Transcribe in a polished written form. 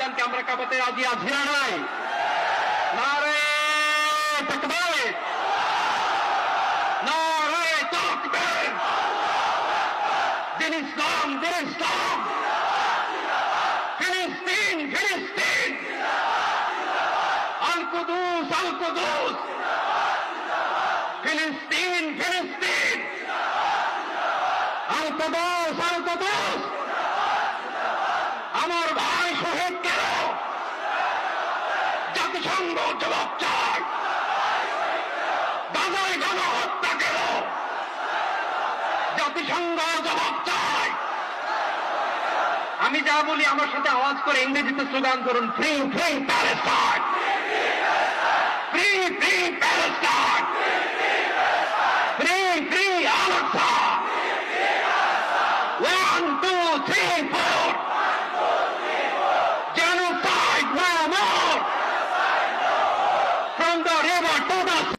ময়দানকে আমরা কাঁপাতে রাজি আছি না নাই? নারে তাকবীর, নারে তাকবীর, দিন ইসলাম, দিন ইসলাম, ফিলিস্তিন, ফিলিস্তিন, আল কুদুস, আল কুদুস, ফিলিস্তিন, ফিলিস্তিন, আল কুদুস, আল কুদুস। আমার ভাই শহীদ কেন? জাতিসংঘ জবাব চায়। গাজায় গণহত্যা কেন? জাতিসংঘ জবাব চায়। আমি যা বলি আমার সাথে আওয়াজ করে ইংরেজিতে স্লোগান করুন, free free Palestine, free free Palestine, free free Al Aqsa. 1 2 3 4